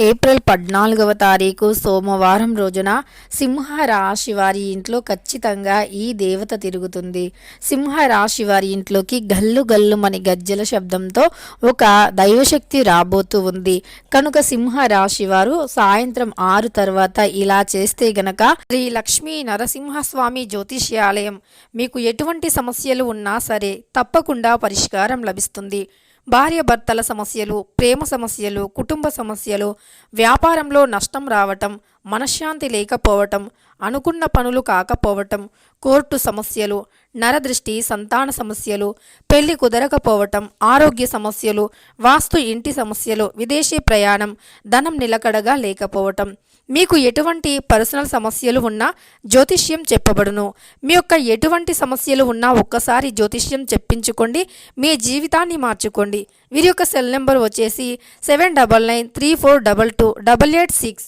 April 14వ తారీఖు సోమవారం రోజున సింహరాశి వారి ఇంట్లో ఖచ్చితంగా ఈ దేవత తిరుగుతుంది. సింహరాశి వారి ఇంట్లోకి గల్లు గల్లుమని గజ్జల శబ్దంతో ఒక దైవశక్తి రాబోతూ ఉంది. కనుక సింహరాశి వారు సాయంత్రం 6 తర్వాత ఇలా చేస్తే గనక శ్రీ లక్ష్మీ నరసింహస్వామి జ్యోతిష్యాలయం మీకు ఎటువంటి సమస్యలు ఉన్నా సరే తప్పకుండా పరిష్కారం లభిస్తుంది. భార్యాభర్తల సమస్యలు, ప్రేమ సమస్యలు, కుటుంబ సమస్యలు, వ్యాపారంలో నష్టం రావటం, మనశ్శాంతి లేకపోవటం, అనుకున్న పనులు కాకపోవటం, కోర్టు సమస్యలు, నరదృష్టి, సంతాన సమస్యలు, పెళ్లి కుదరకపోవటం, ఆరోగ్య సమస్యలు, వాస్తు ఇంటి సమస్యలు, విదేశీ ప్రయాణం, ధనం నిలకడగా లేకపోవటం, మీకు ఎటువంటి పర్సనల్ సమస్యలు ఉన్నా జ్యోతిష్యం చెప్పబడును. మీ యొక్క ఎటువంటి సమస్యలు ఉన్నా ఒక్కసారి జ్యోతిష్యం చెప్పించుకోండి, మీ జీవితాన్ని మార్చుకోండి. వీరి యొక్క సెల్ నెంబర్ వచ్చేసి 7993422886.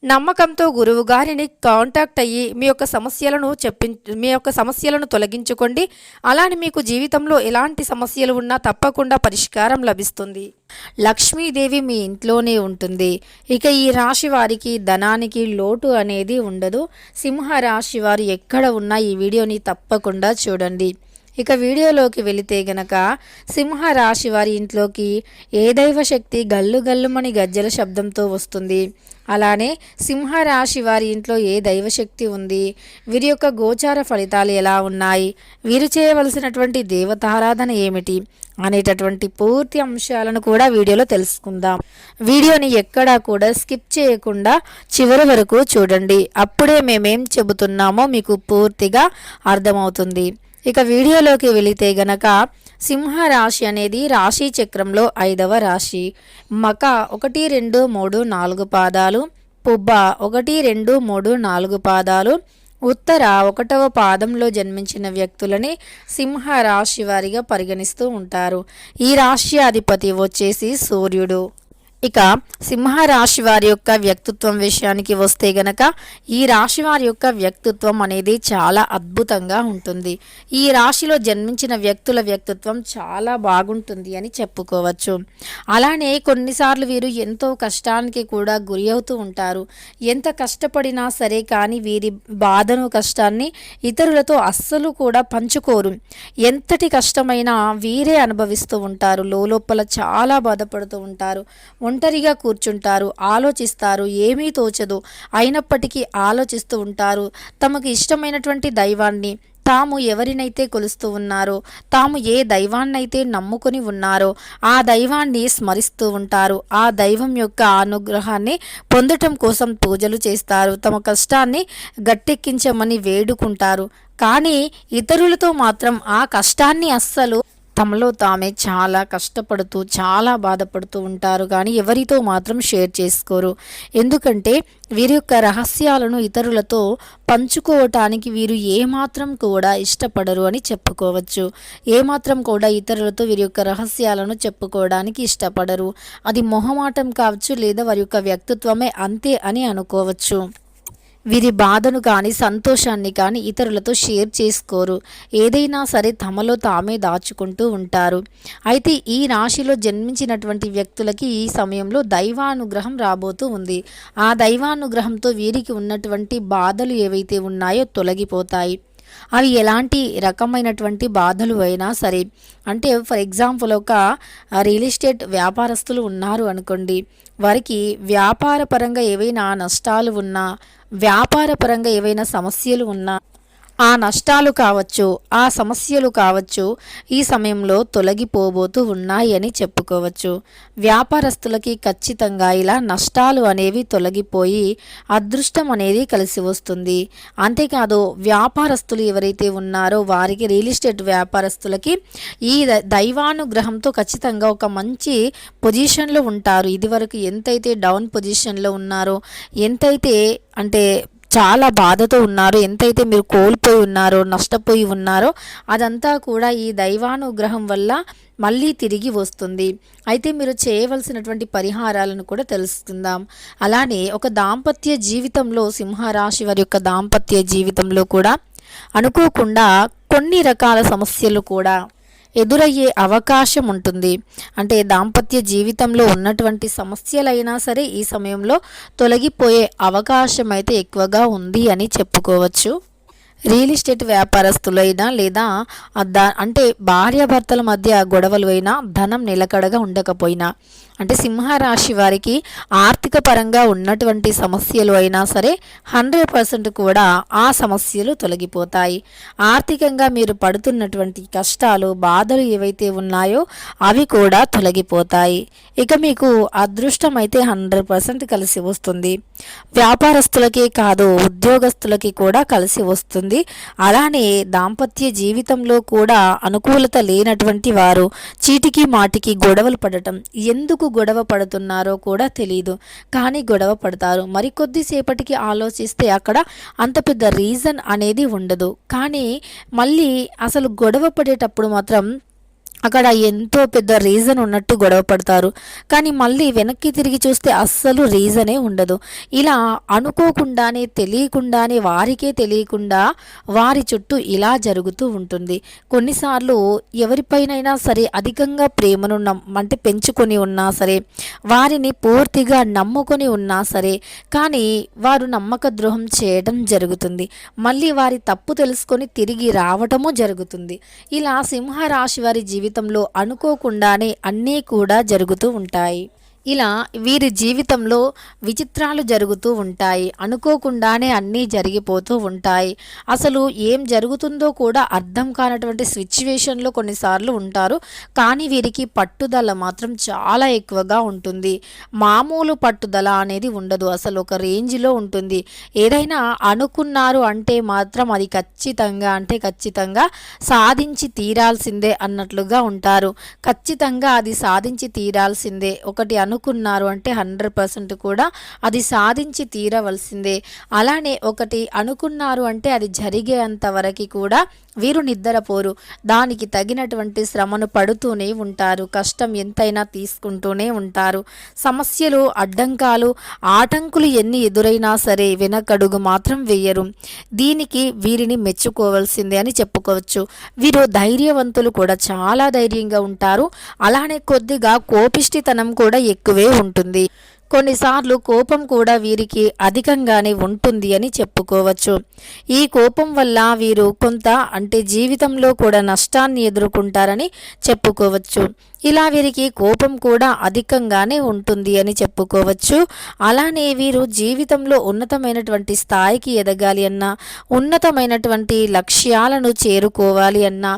నమ్మకంతో గురువు గారిని కాంటాక్ట్ అయ్యి మీ యొక్క సమస్యలను తొలగించుకోండి. అలానే మీకు జీవితంలో ఎలాంటి సమస్యలు ఉన్నా తప్పకుండా పరిష్కారం లభిస్తుంది. లక్ష్మీదేవి మీ ఇంట్లోనే ఉంటుంది. ఇక ఈ రాశి వారికి ధనానికి లోటు అనేది ఉండదు. సింహరాశి వారు ఎక్కడ ఉన్నా ఈ వీడియోని తప్పకుండా చూడండి. ఇక వీడియోలోకి వెళితే గనక సింహరాశి వారి ఇంట్లోకి ఏ దైవశక్తి గల్లు గల్లుమని గజ్జల శబ్దంతో వస్తుంది. అలానే సింహరాశి వారి ఇంట్లో ఏ దైవశక్తి ఉంది, వీరి యొక్క గోచార ఫలితాలు ఎలా ఉన్నాయి, వీరు చేయవలసినటువంటి దేవతారాధన ఏమిటి అనేటటువంటి పూర్తి అంశాలను కూడా వీడియోలో తెలుసుకుందాం. వీడియోని ఎక్కడా కూడా స్కిప్ చేయకుండా చివరి వరకు చూడండి. అప్పుడే మేమేం చెబుతున్నామో మీకు పూర్తిగా అర్థమవుతుంది. ఇక వీడియోలోకి వెళితే గనక సింహరాశి అనేది రాశి చక్రంలో 5వ రాశి. మక 1, 2, 3, 4 పాదాలు, పుబ్బ 1, 2, 3, 4 పాదాలు, ఉత్తర 1వ పాదంలో జన్మించిన వ్యక్తులని సింహరాశి వారిగా పరిగణిస్తూ ఉంటారు. ఈ రాశి అధిపతి వచ్చేసి సూర్యుడు. ఇక సింహరాశి వారి యొక్క వ్యక్తిత్వం విషయానికి వస్తే గనక ఈ రాశి వారి యొక్క వ్యక్తిత్వం అనేది చాలా అద్భుతంగా ఉంటుంది. ఈ రాశిలో జన్మించిన వ్యక్తుల వ్యక్తిత్వం చాలా బాగుంటుంది అని చెప్పుకోవచ్చు. అలానే కొన్నిసార్లు వీరు ఎంతో కష్టానికి కూడా గురి అవుతూ ఉంటారు. ఎంత కష్టపడినా సరే కానీ వీరి బాధను, కష్టాన్ని ఇతరులతో అస్సలు కూడా పంచుకోరు. ఎంతటి కష్టమైనా వీరే అనుభవిస్తూ ఉంటారు. లోపల చాలా బాధపడుతూ ఉంటారు. ఒంటరిగా కూర్చుంటారు, ఆలోచిస్తారు, ఏమీ తోచదు, అయినప్పటికీ ఆలోచిస్తూ ఉంటారు. తమకు ఇష్టమైనటువంటి దైవాన్ని, తాము ఎవరినైతే కొలుస్తూ ఉన్నారో, తాము ఏ దైవాన్నైతే నమ్ముకొని ఉన్నారో ఆ దైవాన్ని స్మరిస్తూ ఉంటారు. ఆ దైవం యొక్క అనుగ్రహాన్ని పొందటం కోసం పూజలు చేస్తారు. తమ కష్టాన్ని గట్టెక్కించమని వేడుకుంటారు. కానీ ఇతరులతో మాత్రం ఆ కష్టాన్ని అస్సలు తమలో తామే చాలా కష్టపడుతూ చాలా బాధపడుతూ ఉంటారు. కానీ ఎవరితో మాత్రం షేర్ చేసుకోరు. ఎందుకంటే వీరి యొక్క రహస్యాలను ఇతరులతో పంచుకోవటానికి వీరు ఏమాత్రం కూడా ఇష్టపడరు అని చెప్పుకోవచ్చు. ఏమాత్రం కూడా ఇతరులతో వీరి యొక్క రహస్యాలను చెప్పుకోవడానికి ఇష్టపడరు. అది మొహమాటం కావచ్చు, లేదా వారి యొక్క వ్యక్తిత్వమే అంతే అని అనుకోవచ్చు. వీరి బాధను కానీ సంతోషాన్ని కానీ ఇతరులతో షేర్ చేసుకోరు. ఏదైనా సరే తమలో తామే దాచుకుంటూ ఉంటారు. అయితే ఈ రాశిలో జన్మించినటువంటి వ్యక్తులకి ఈ సమయంలో దైవానుగ్రహం రాబోతూ ఉంది. ఆ దైవానుగ్రహంతో వీరికి ఉన్నటువంటి బాధలు ఏవైతే ఉన్నాయో తొలగిపోతాయి. అవి ఎలాంటి రకమైనటువంటి బాధలు అయినా సరే, అంటే ఫర్ ఎగ్జాంపుల్ ఒక రియల్ ఎస్టేట్ వ్యాపారస్తులు ఉన్నారు అనుకోండి, వారికి వ్యాపారపరంగా ఏవైనా నష్టాలు ఉన్నా, వ్యాపారపరంగా ఏవైనా సమస్యలు ఉన్నా, ఆ నష్టాలు కావచ్చు, ఆ సమస్యలు కావచ్చు, ఈ సమయంలో తొలగిపోబోతూ ఉన్నాయి అని చెప్పుకోవచ్చు. వ్యాపారస్తులకి ఖచ్చితంగా ఇలా నష్టాలు అనేవి తొలగిపోయి అదృష్టం అనేది కలిసి వస్తుంది. అంతేకాదు వ్యాపారస్తులు ఎవరైతే ఉన్నారో వారికి, రియల్ ఎస్టేట్ వ్యాపారస్తులకి ఈ దైవానుగ్రహంతో ఖచ్చితంగా ఒక మంచి పొజిషన్లో ఉంటారు. ఇదివరకు ఎంతైతే డౌన్ పొజిషన్లో ఉన్నారో, ఎంతైతే అంటే చాలా బాధతో ఉన్నారు, ఎంతైతే మీరు కోల్పోయి ఉన్నారో, నష్టపోయి ఉన్నారో, అదంతా కూడా ఈ దైవానుగ్రహం వల్ల మళ్ళీ తిరిగి వస్తుంది. అయితే మీరు చేయవలసినటువంటి పరిహారాలను కూడా తెలుసుకుందాం. అలానే ఒక దాంపత్య జీవితంలో, సింహరాశి వారి యొక్క దాంపత్య జీవితంలో కూడా అనుకోకుండా కొన్ని రకాల సమస్యలు కూడా ఎదురయ్యే అవకాశం ఉంటుంది. అంటే దాంపత్య జీవితంలో ఉన్నటువంటి సమస్యలైనా సరే ఈ సమయంలో తొలగిపోయే అవకాశం అయితే ఎక్కువగా ఉంది అని చెప్పుకోవచ్చు. రియల్ ఎస్టేట్ వ్యాపారస్తులైనా లేదా అంటే భార్యాభర్తల మధ్య గొడవలు అయినా, ధనం నిలకడగా ఉండకపోయినా, అంటే సింహరాశి వారికి ఆర్థిక పరంగా ఉన్నటువంటి సమస్యలు అయినా సరే 100% కూడా ఆ సమస్యలు తొలగిపోతాయి. ఆర్థికంగా మీరు పడుతున్నటువంటి కష్టాలు, బాధలు ఏవైతే ఉన్నాయో అవి కూడా తొలగిపోతాయి. ఇక మీకు అదృష్టం అయితే 100% కలిసి వస్తుంది. వ్యాపారస్తులకే కాదు, ఉద్యోగస్తులకి కూడా కలిసి వస్తుంది. అలానే దాంపత్య జీవితంలో కూడా అనుకూలత లేనటువంటి వారు చీటికి మాటికి గొడవలు పడటం, ఎందుకు గొడవ పడుతున్నారో కూడా తెలియదు, కానీ గొడవ పడతారు. మరికొద్దిసేపటికి ఆలోచిస్తే అక్కడ అంత పెద్ద రీజన్ అనేది ఉండదు, కానీ మళ్ళీ అసలు గొడవ పడేటప్పుడు మాత్రం అక్కడ ఎంతో పెద్ద రీజన్ ఉన్నట్టు గొడవ పడతారు, కానీ మళ్ళీ వెనక్కి తిరిగి చూస్తే అస్సలు రీజనే ఉండదు. ఇలా అనుకోకుండానే, తెలియకుండానే, వారికే తెలియకుండా వారి చుట్టూ ఇలా జరుగుతూ ఉంటుంది. కొన్నిసార్లు ఎవరిపైనైనా సరే అధికంగా ప్రేమను అంటే పెంచుకొని ఉన్నా సరే, వారిని పూర్తిగా నమ్ముకొని ఉన్నా సరే, కానీ వారు నమ్మక ద్రోహం చేయడం జరుగుతుంది. మళ్ళీ వారి తప్పు తెలుసుకొని తిరిగి రావటము జరుగుతుంది. ఇలా సింహరాశి వారి జీవితంలో అనుకోకుండానే అన్నీ కూడా జరుగుతూ ఉంటాయి. ఇలా వీరి జీవితంలో విచిత్రాలు జరుగుతూ ఉంటాయి. అనుకోకుండానే అన్నీ జరిగిపోతూ ఉంటాయి. అసలు ఏం జరుగుతుందో కూడా అర్థం కానటువంటి సిచ్యువేషన్లో కొన్నిసార్లు ఉంటారు, కానీ వీరికి పట్టుదల మాత్రం చాలా ఎక్కువగా ఉంటుంది. మామూలు పట్టుదల అనేది ఉండదు, అసలు ఒక రేంజ్లో ఉంటుంది. ఏదైనా అనుకున్నారు అంటే మాత్రం అది ఖచ్చితంగా సాధించి తీరాల్సిందే అన్నట్లుగా ఉంటారు. ఖచ్చితంగా అది సాధించి తీరాల్సిందే. ఒకటి అనుకున్నారు అంటే 100% కూడా అది సాధించి తీరవలసిందే. అలానే ఒకటి అనుకున్నారు అంటే అది జరిగేంత వరకు కూడా వీరు నిద్రపోరు. దానికి తగినటువంటి శ్రమను పడుతూనే ఉంటారు. కష్టం ఎంతైనా తీసుకుంటూనే ఉంటారు. సమస్యలు, అడ్డంకాలు, ఆటంకులు ఎన్ని ఎదురైనా సరే వెనకడుగు మాత్రం వేయరు. దీనికి వీరిని మెచ్చుకోవాల్సిందే అని చెప్పుకోవచ్చు. వీరు ధైర్యవంతులు కూడా, చాలా ధైర్యంగా ఉంటారు. అలానే కొద్దిగా కోపిష్టితనం కూడా ఎక్కువే ఉంటుంది. కొన్నిసార్లు కోపం కూడా వీరికి అధికంగానే ఉంటుంది అని చెప్పుకోవచ్చు. ఈ కోపం వల్ల వీరు కొంత అంటే జీవితంలో కూడా నష్టాన్ని ఎదుర్కొంటారని చెప్పుకోవచ్చు. ఇలా వీరికి కోపం కూడా అధికంగానే ఉంటుంది అని చెప్పుకోవచ్చు. అలానే వీరు జీవితంలో ఉన్నతమైనటువంటి స్థాయికి ఎదగాలి అన్నా, ఉన్నతమైనటువంటి లక్ష్యాలను చేరుకోవాలి అన్నా,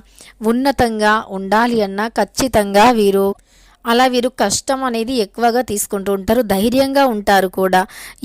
ఉన్నతంగా ఉండాలి అన్నా ఖచ్చితంగా వీరు కష్టం అనేది ఎక్కువగా తీసుకుంటూ ఉంటారు. ధైర్యంగా ఉంటారు కూడా.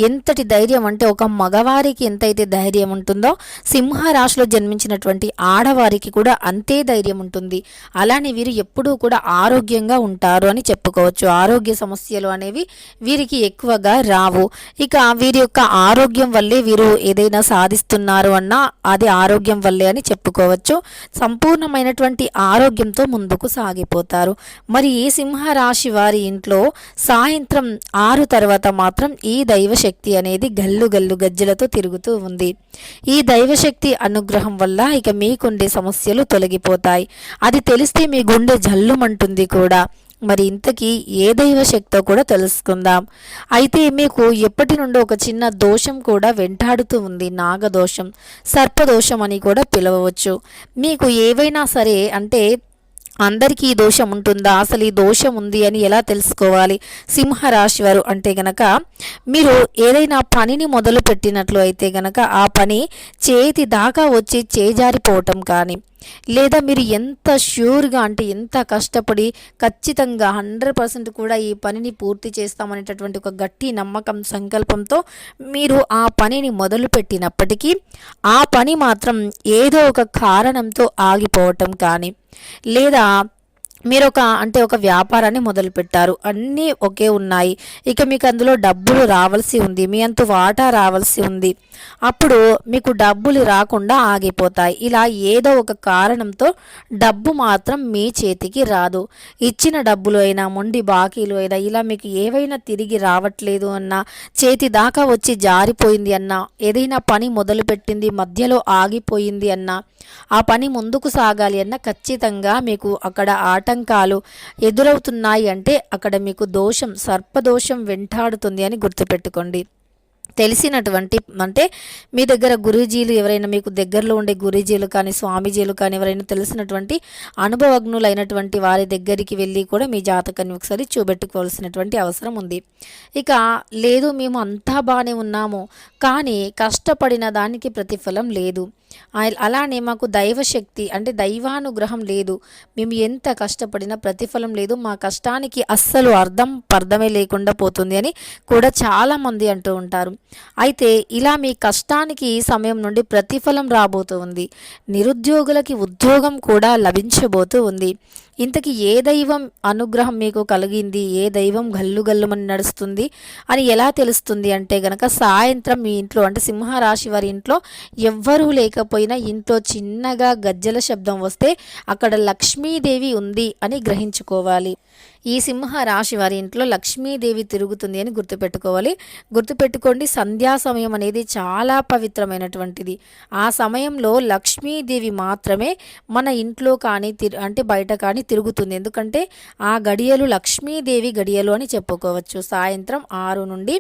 ఎంతటి ధైర్యం అంటే ఒక మగవారికి ఎంతైతే ధైర్యం ఉంటుందో సింహరాశిలో జన్మించినటువంటి ఆడవారికి కూడా అంతే ధైర్యం ఉంటుంది. అలానే వీరు ఎప్పుడూ కూడా ఆరోగ్యంగా ఉంటారు అని చెప్పుకోవచ్చు. ఆరోగ్య సమస్యలు అనేవి వీరికి ఎక్కువగా రావు. ఇక వీరి యొక్క ఆరోగ్యం వల్లే వీరు ఏదైనా సాధిస్తున్నారు అన్నా అది ఆరోగ్యం వల్లే అని చెప్పుకోవచ్చు. సంపూర్ణమైనటువంటి ఆరోగ్యంతో ముందుకు సాగిపోతారు. మరి ఈ రాశి వారి ఇంట్లో సాయంత్రం 6 తర్వాత మాత్రం ఈ దైవశక్తి అనేది గల్లు గజ్జలతో తిరుగుతూ ఉంది. ఈ దైవశక్తి అనుగ్రహం వల్ల ఇక మీకుండే సమస్యలు తొలగిపోతాయి. అది తెలిస్తే మీ గుండె జల్లుమంటుంది కూడా. మరి ఇంతకీ ఏ దైవశక్తో కూడా తెలుసుకుందాం. అయితే మీకు ఎప్పటి నుండో ఒక చిన్న దోషం కూడా వెంటాడుతూ ఉంది. నాగదోషం, సర్పదోషం అని కూడా పిలవవచ్చు. మీకు ఏవైనా సరే అంటే అందరికీ ఈ దోషం ఉంటుందా, అసలు ఈ దోషం ఉంది అని ఎలా తెలుసుకోవాలి? సింహరాశి వారు అంటే గనక మీరు ఏదైనా పనిని మొదలు పెట్టినట్లు అయితే గనక ఆ పని చేతి దాకా వచ్చి చేజారిపోవటం కానీ, లేదా మీరు ఎంత ష్యూర్గా అంటే ఎంత కష్టపడి ఖచ్చితంగా 100% కూడా ఈ పనిని పూర్తి చేస్తామనేటటువంటి ఒక గట్టి నమ్మకం, సంకల్పంతో మీరు ఆ పనిని మొదలు పెట్టినప్పటికీ ఆ పని మాత్రం ఏదో ఒక కారణంతో ఆగిపోవటం కానీ, లేదా ఒక వ్యాపారాన్ని మొదలుపెట్టారు, అన్నీ ఒకే ఉన్నాయి, ఇక మీకు అందులో డబ్బులు రావాల్సి ఉంది, మీ అంత వాటా రావాల్సి ఉంది, అప్పుడు మీకు డబ్బులు రాకుండా ఆగిపోతాయి. ఇలా ఏదో ఒక కారణంతో డబ్బు మాత్రం మీ చేతికి రాదు. ఇచ్చిన డబ్బులు అయినా, మొండి బాకీలు అయినా, ఇలా మీకు ఏవైనా తిరిగి రావట్లేదు అన్నా, చేతి దాకా వచ్చి జారిపోయింది అన్నా, ఏదైనా పని మొదలుపెట్టింది మధ్యలో ఆగిపోయింది అన్నా, ఆ పని ముందుకు సాగాలి అన్న ఖచ్చితంగా మీకు అక్కడ ఆటంకాలు ఎదురవుతున్నాయి అంటే అక్కడ మీకు దోషం, సర్పదోషం వెంటాడుతుంది అని గుర్తుపెట్టుకోండి. తెలిసినటువంటి మీ దగ్గర గురూజీలు ఎవరైనా, మీకు దగ్గరలో ఉండే గురూజీలు కానీ, స్వామీజీలు కానీ, ఎవరైనా తెలిసినటువంటి అనుభవజ్ఞులైనటువంటి వారి దగ్గరికి వెళ్ళి కూడా మీ జాతకాన్ని ఒకసారి చూపెట్టుకోవాల్సినటువంటి అవసరం ఉంది. ఇక లేదు, మేము అంతా బాగానే ఉన్నాము కానీ కష్టపడిన దానికి ప్రతిఫలం లేదు, అలానే మాకు దైవశక్తి దైవానుగ్రహం లేదు, మేము ఎంత కష్టపడినా ప్రతిఫలం లేదు, మా కష్టానికి అస్సలు పర్థమే లేకుండా పోతుంది అని కూడా చాలామంది అంటూ ఉంటారు. అయితే ఇలా మీ కష్టానికి ఈ సమయం నుండి ప్రతిఫలం రాబోతూ ఉంది. నిరుద్యోగులకి ఉద్యోగం కూడా లభించబోతూ ఉంది. ఇంతకీ ఏ దైవం అనుగ్రహం మీకు కలిగింది, ఏ దైవం గల్లు గల్లుమని నడుస్తుంది అని ఎలా తెలుస్తుంది అంటే గనక, సాయంత్రం మీ ఇంట్లో సింహరాశి వారి ఇంట్లో ఎవ్వరూ లేకపోయినా ఇంట్లో చిన్నగా గజ్జల శబ్దం వస్తే అక్కడ లక్ష్మీదేవి ఉంది అని గ్రహించుకోవాలి. ఈ సింహరాశి వారి ఇంట్లో లక్ష్మీదేవి తిరుగుతుంది అని గుర్తుపెట్టుకోండి. సంధ్యా సమయం అనేది చాలా పవిత్రమైనటువంటిది. ఆ సమయంలో లక్ష్మీదేవి మాత్రమే మన ఇంట్లో కానీ బయట కానీ తిరుగుతుంది. ఎందుకంటే ఆ గడియలు లక్ష్మీదేవి గడియలు అని చెప్పుకోవచ్చు. సాయంత్రం 6 నుండి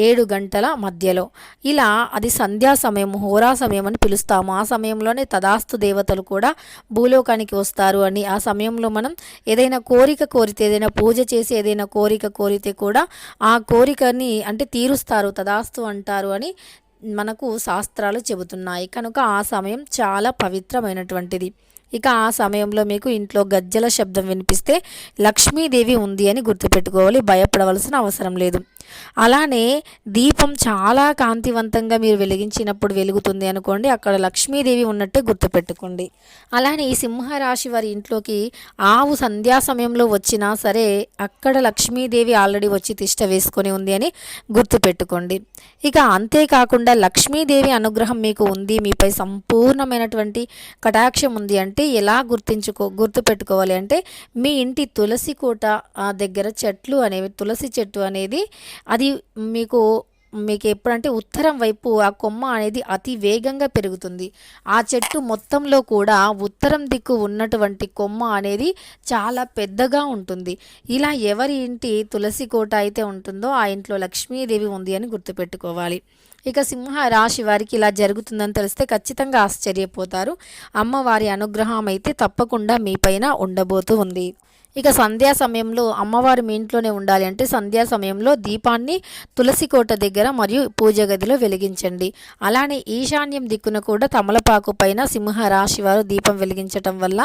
7 గంటల మధ్యలో ఇలా అది సంధ్యా సమయం, హోరా సమయం అని పిలుస్తాము. ఆ సమయంలోనే తదాస్తు దేవతలు కూడా భూలోకానికి వస్తారు అని, ఆ సమయంలో మనం ఏదైనా కోరిక కోరితే, ఏదైనా పూజ చేసి ఏదైనా కోరిక కోరితే కూడా ఆ కోరికని తీరుస్తారు, తదాస్తు అంటారు అని మనకు శాస్త్రాలు చెబుతున్నాయి. కనుక ఆ సమయం చాలా పవిత్రమైనటువంటిది. ఇక ఆ సమయంలో మీకు ఇంట్లో గజ్జల శబ్దం వినిపిస్తే లక్ష్మీదేవి ఉంది అని గుర్తుపెట్టుకోవాలి, భయపడవలసిన అవసరం లేదు. అలానే దీపం చాలా కాంతివంతంగా మీరు వెలిగించినప్పుడు వెలుగుతుంది అనుకోండి, అక్కడ లక్ష్మీదేవి ఉన్నట్టే గుర్తుపెట్టుకోండి. అలానే ఈ సింహరాశి వారి ఇంట్లోకి ఆవు సంధ్యా సమయంలో వచ్చినా సరే అక్కడ లక్ష్మీదేవి ఆల్రెడీ వచ్చి తిష్ట వేసుకొని ఉంది అని గుర్తుపెట్టుకోండి. ఇక అంతేకాకుండా లక్ష్మీదేవి అనుగ్రహం మీకు ఉంది, మీపై సంపూర్ణమైనటువంటి కటాక్షం ఉంది అంటే ఎలా గుర్తుపెట్టుకోవాలి అంటే, మీ ఇంటి తులసి కోట దగ్గర చెట్లు అనేవి, తులసి చెట్టు అనేది అది మీకు ఎప్పుడంటే ఉత్తరం వైపు ఆ కొమ్మ అనేది అతి వేగంగా పెరుగుతుంది. ఆ చెట్టు మొత్తంలో కూడా ఉత్తరం దిక్కు ఉన్నటువంటి కొమ్మ అనేది చాలా పెద్దగా ఉంటుంది. ఇలా ఎవరి ఇంటి తులసి కోట అయితే ఉంటుందో ఆ ఇంట్లో లక్ష్మీదేవి ఉంది అని గుర్తుపెట్టుకోవాలి. ఇక సింహ రాశి వారికి ఇలా జరుగుతుందని తెలిస్తే ఖచ్చితంగా ఆశ్చర్యపోతారు. అమ్మవారి అనుగ్రహం అయితే తప్పకుండా మీపైన ఉండబోతూ ఉంది. ఇక సంధ్యా సమయంలో అమ్మవారు మీ ఇంట్లోనే ఉండాలి అంటే సంధ్యా సమయంలో దీపాన్ని తులసి కోట దగ్గర మరియు పూజ గదిలో వెలిగించండి. అలానే ఈశాన్యం దిక్కున కూడా తమలపాకు పైన సింహరాశి వారు దీపం వెలిగించటం వల్ల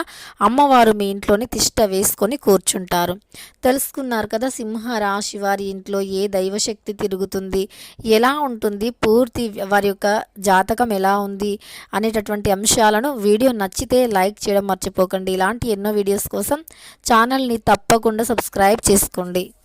అమ్మవారు మీ ఇంట్లోని తిష్ట వేసుకొని కూర్చుంటారు. తెలుసుకున్నారు కదా, సింహరాశి వారి ఇంట్లో ఏ దైవశక్తి తిరుగుతుంది, ఎలా ఉంటుంది, పూర్తి వారి యొక్క జాతకం ఎలా ఉంది అనేటటువంటి అంశాలను. వీడియో నచ్చితే లైక్ చేయడం మర్చిపోకండి. ఇలాంటి ఎన్నో వీడియోస్ కోసం ఛానల్ని తప్పకుండా సబ్స్క్రైబ్ చేసుకోండి.